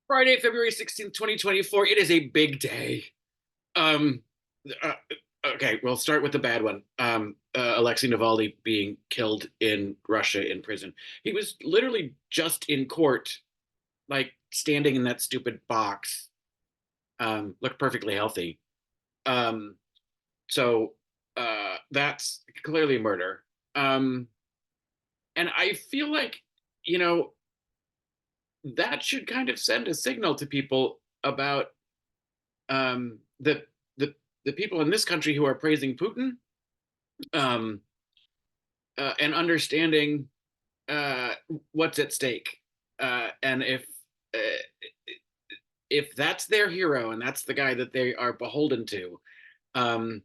Friday, February 16th, 2024. It is a big day. Um, uh, okay, we'll start with the bad one. Alexei Navalny being killed in Russia in prison. He was literally just in court, like standing in that stupid box. Looked perfectly healthy. Um, so that's clearly murder. Um, and I feel like, you know, that should kind of send a signal to people about the the people in this country who are praising Putin, um, and understanding uh, what's at stake, and if that's their hero and that's the guy that they are beholden to, um,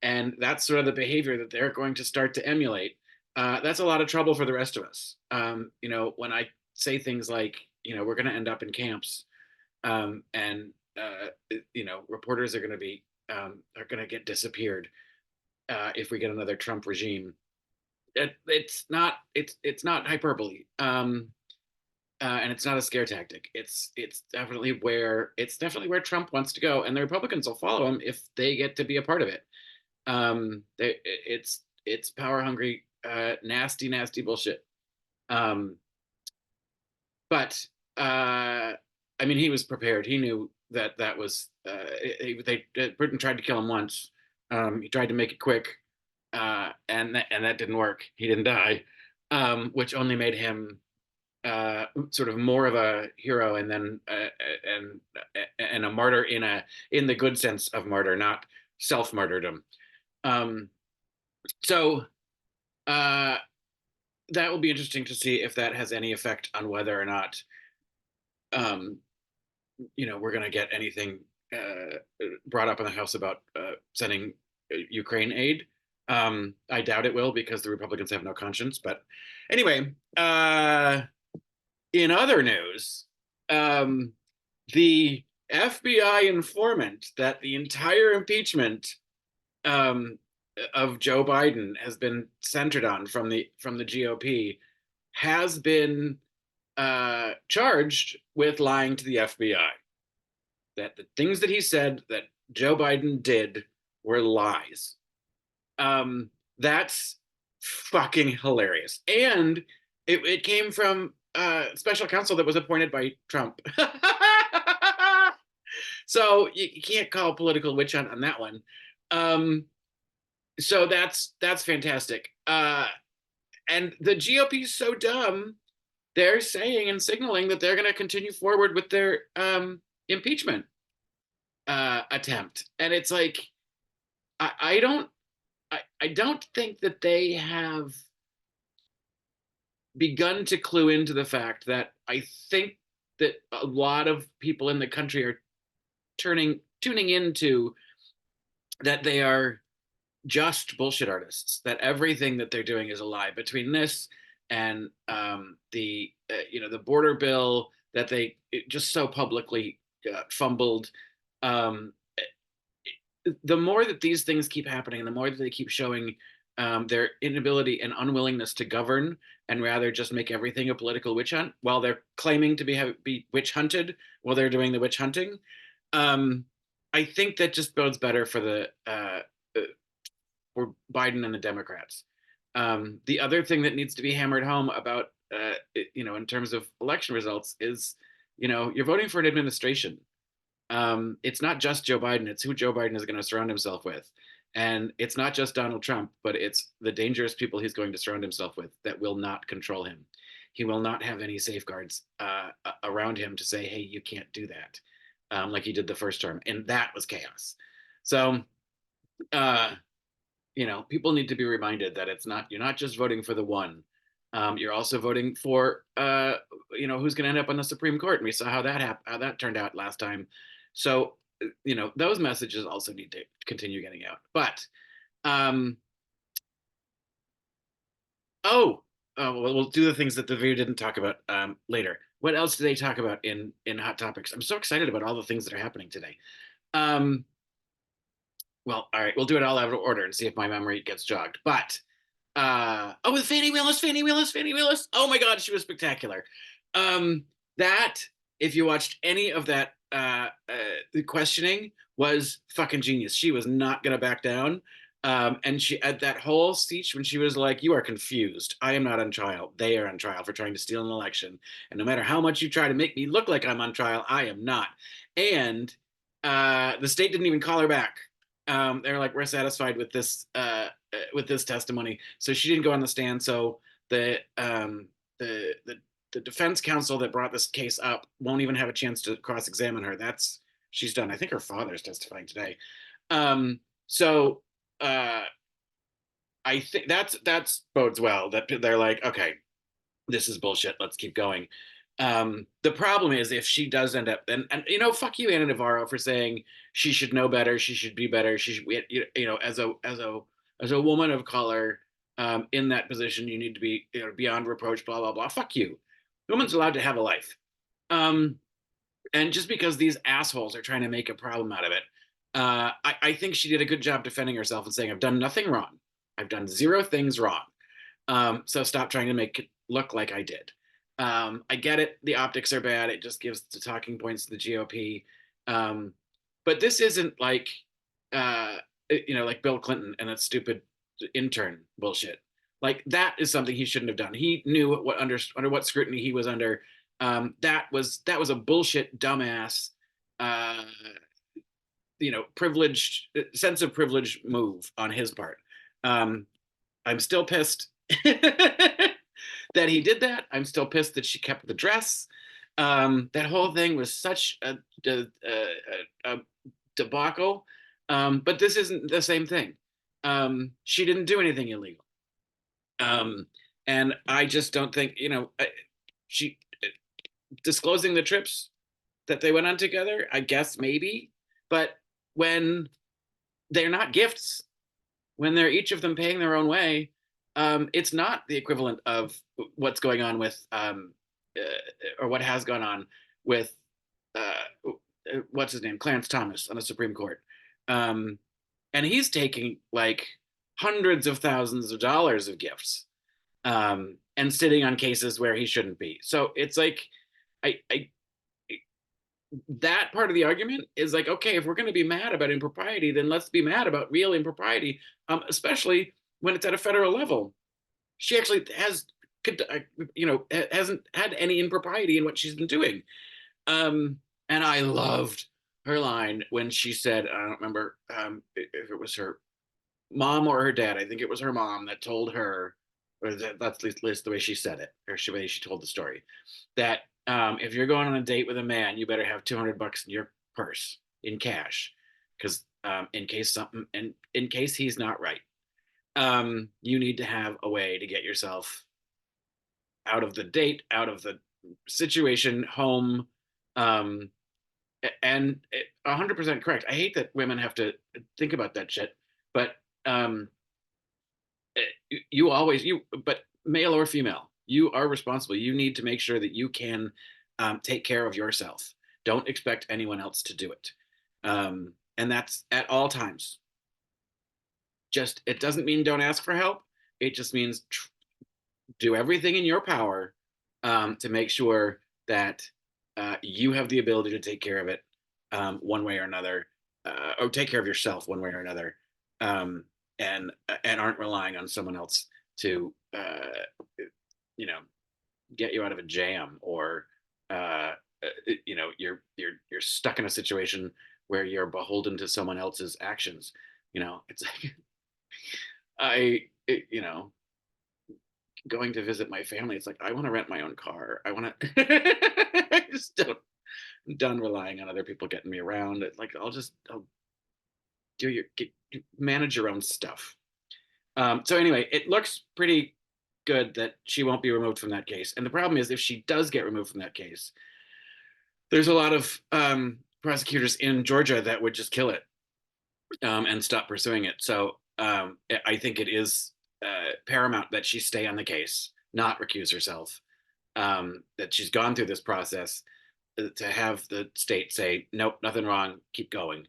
and that's sort of the behavior that they're going to start to emulate, that's a lot of trouble for the rest of us. When I say things like, we're going to end up in camps, and reporters are going to get disappeared if we get another Trump regime. It's not hyperbole, and it's not a scare tactic. It's definitely where Trump wants to go, and the Republicans will follow him if they get to be a part of it. It's power hungry, nasty, nasty bullshit. Um, but I mean, he was prepared. He knew that was Britain tried to kill him once. He tried to make it quick, and that didn't work. He didn't die, which only made him sort of more of a hero, and then and a martyr in the good sense of martyr, not self martyrdom. Um, so uh, that will be interesting to see if that has any effect on whether or not um, we're going to get anything brought up in the House about sending Ukraine aid. I doubt it will because the Republicans have no conscience. But anyway, in other news, um, the FBI informant that the entire impeachment um, of Joe Biden has been centered on from the GOP has been charged with lying to the FBI. That the things that he said that Joe Biden did were lies. That's fucking hilarious. And it came from special counsel that was appointed by Trump. So you can't call political witch hunt on that one. So that's fantastic. And the GOP is so dumb. They're saying and signaling that they're going to continue forward with their impeachment attempt, and it's like I don't I don't think that they have begun to clue into the fact that I think that a lot of people in the country are tuning into that they are just bullshit artists, that everything that they're doing is a lie. Between this and the border bill that they just so publicly fumbled, um, the more that these things keep happening, the more that they keep showing their inability and unwillingness to govern, and rather just make everything a political witch hunt while they're claiming to be witch hunted while they're doing the witch hunting. um, I think that just bodes better for Biden and the Democrats. The other thing that needs to be hammered home about, in terms of election results is, you're voting for an administration. It's not just Joe Biden, it's who Joe Biden is going to surround himself with. And it's not just Donald Trump, but it's the dangerous people he's going to surround himself with that will not control him. He will not have any safeguards around him to say, hey, you can't do that, like he did the first term. And that was chaos. So, uh, people need to be reminded that you're not just voting for the one. You're also voting for, who's going to end up on the Supreme Court. And we saw how that turned out last time. So, those messages also need to continue getting out. But, we'll do the things that the video didn't talk about later. What else do they talk about in Hot Topics? I'm so excited about all the things that are happening today. Well, all right, we'll do it all out of order and see if my memory gets jogged. But with Fani Willis. Oh my God, she was spectacular. That if you watched any of that, the questioning was fucking genius. She was not going to back down. And she, at that whole speech, when she was like, "You are confused. I am not on trial. They are on trial for trying to steal an election. And no matter how much you try to make me look like I'm on trial, I am not." And the state didn't even call her back. They're like, "We're satisfied with this testimony." So she didn't go on the stand. So the the defense counsel that brought this case up won't even have a chance to cross-examine her. That's She's done. I think her father's testifying today. So I think that's bodes well, that they're like, okay, this is bullshit. Let's keep going. The problem is if she does end up, and fuck you, Anna Navarro, for saying she should know better, she should be better, she should, as a woman of color, in that position, you need to be, beyond reproach, blah blah blah. Fuck you. The woman's allowed to have a life. Um, and just because these assholes are trying to make a problem out of it, I think she did a good job defending herself and saying, "I've done nothing wrong. I've done zero things wrong. So stop trying to make it look like I did." I get it. The optics are bad. It just gives the talking points to the GOP. Um, but this isn't like, uh, like Bill Clinton and that stupid intern bullshit. Like, that is something he shouldn't have done. He knew under what scrutiny he was under. That was a bullshit, dumbass, uh, privileged, sense of privilege move on his part. I'm still pissed that he did that. I'm still pissed that she kept the dress. That whole thing was such a debacle. But this isn't the same thing. She didn't do anything illegal. Um, and I just don't think, she disclosing the trips that they went on together, I guess maybe. But when they're not gifts, when they're each of them paying their own way, it's not the equivalent of what's going on with, or what has gone on with, what's his name, Clarence Thomas on the Supreme Court. Um, and he's taking like hundreds of thousands of dollars of gifts, and sitting on cases where he shouldn't be. So it's like, I that part of the argument is like, okay, if we're going to be mad about impropriety, then let's be mad about real impropriety, especially when it's at a federal level. She actually hasn't had any impropriety in what she's been doing. And I loved her line when she said, I don't remember, if it was her mom or her dad. I think it was her mom that told her, or that's at least the way she said it, or the way she told the story, that, if you're going on a date with a man, you better have $200 in your purse in cash, because, in case he's not right, you need to have a way to get yourself out of the date, out of the situation, home. Um, and 100% correct. I hate that women have to think about that shit, but, um, but male or female, you are responsible. You need to make sure that you can, take care of yourself. Don't expect anyone else to do it. And that's at all times. Just, it doesn't mean don't ask for help. It just means do everything in your power, to make sure that, you have the ability to take care of it, one way or another, or take care of yourself one way or another, um, and aren't relying on someone else to, you know get you out of a jam, or, you're stuck in a situation where you're beholden to someone else's actions. It's like, I it, you know going to visit my family, it's like, I want to rent my own car. I want to I just don't I'm done relying on other people getting me around. It's like, I'll manage your own stuff. So anyway, it looks pretty good that she won't be removed from that case. And the problem is, if she does get removed from that case, there's a lot of, prosecutors in Georgia that would just kill it, and stop pursuing it. So, I think it is, paramount that she stay on the case, not recuse herself. That she's gone through this process, to have the state say, nope, nothing wrong, keep going.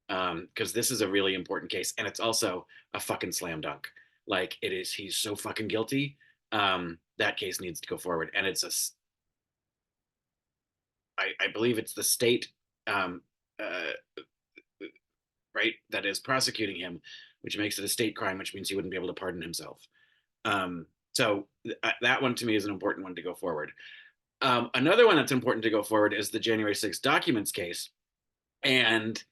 Because this is a really important case, and it's also a fucking slam dunk. Like, it is, he's so fucking guilty. That case needs to go forward, and it's a. I believe it's the state, um, right, that is prosecuting him, which makes it a state crime, which means he wouldn't be able to pardon himself. So that one to me is an important one to go forward. Another one that's important to go forward is the January 6th documents case. And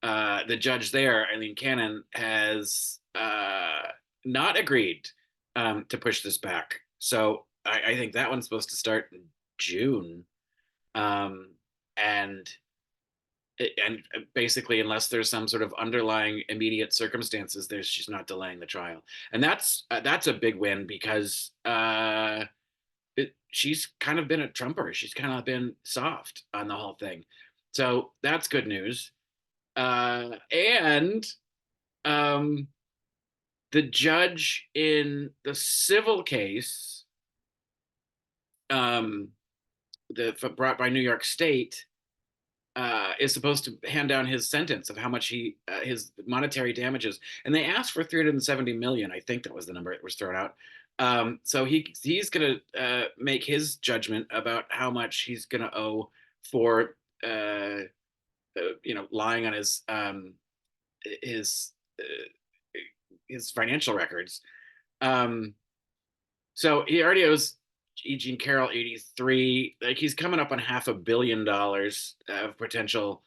the judge there, Eileen Cannon, has not agreed to push this back. So I think that one's supposed to start in June. Um, and and basically, unless there's some sort of underlying immediate circumstances, there's she's not delaying the trial, and that's a big win because she's kind of been a trumper. She's kind of been soft on the whole thing, so that's good news. And um, the judge in the civil case, um, brought by New York State, is supposed to hand down his sentence of how much his monetary damages, and they asked for 370 million. I think that was the number that was thrown out. So he's going to make his judgment about how much he's going to owe for lying on his his financial records. Um, so he already owes E. Jean Carroll 83. Like he's coming up on $500 million of potential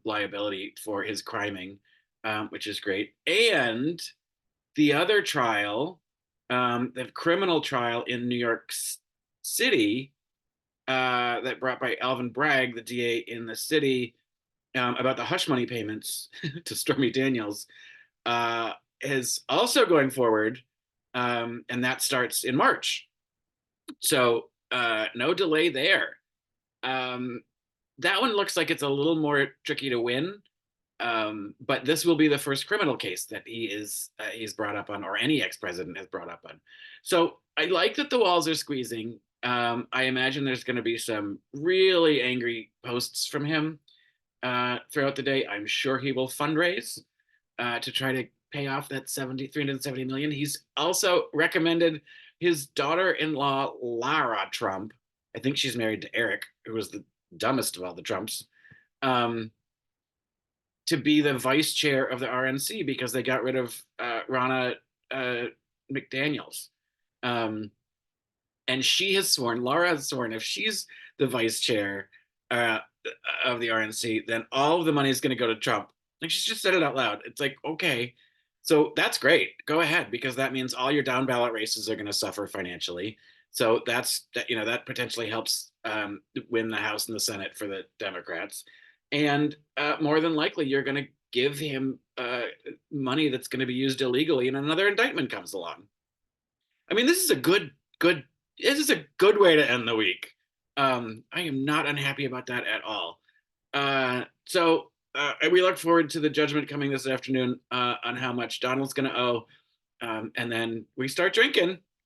liability for his criming, which is great. And the other trial, the criminal trial in New York City, that brought by Alvin Bragg, the DA in the city, about the hush money payments to Stormy Daniels, is also going forward, and that starts in March. So no delay there. That one looks like it's a little more tricky to win, but this will be the first criminal case that he's brought up on, or any ex-president has brought up on. So I like that the walls are squeezing. I imagine there's going to be some really angry posts from him throughout the day. I'm sure he will fundraise to try to pay off that 370 million. He's also recommended his daughter-in-law, Lara Trump. I think she's married to Eric, who was the dumbest of all the Trumps, to be the vice chair of the RNC because they got rid of Ronna McDaniels. And she has sworn, Laura has sworn, if she's the vice chair of the RNC, then all of the money is going to go to Trump. Like, she's just said it out loud. It's like, okay, so that's great. Go ahead, because that means all your down ballot races are going to suffer financially. So that potentially helps win the House and the Senate for the Democrats. And more than likely, you're going to give him money that's going to be used illegally, and another indictment comes along. I mean, this is a good way to end the week. I am not unhappy about that at all. So we look forward to the judgment coming this afternoon on how much Donald's going to owe, and then we start drinking.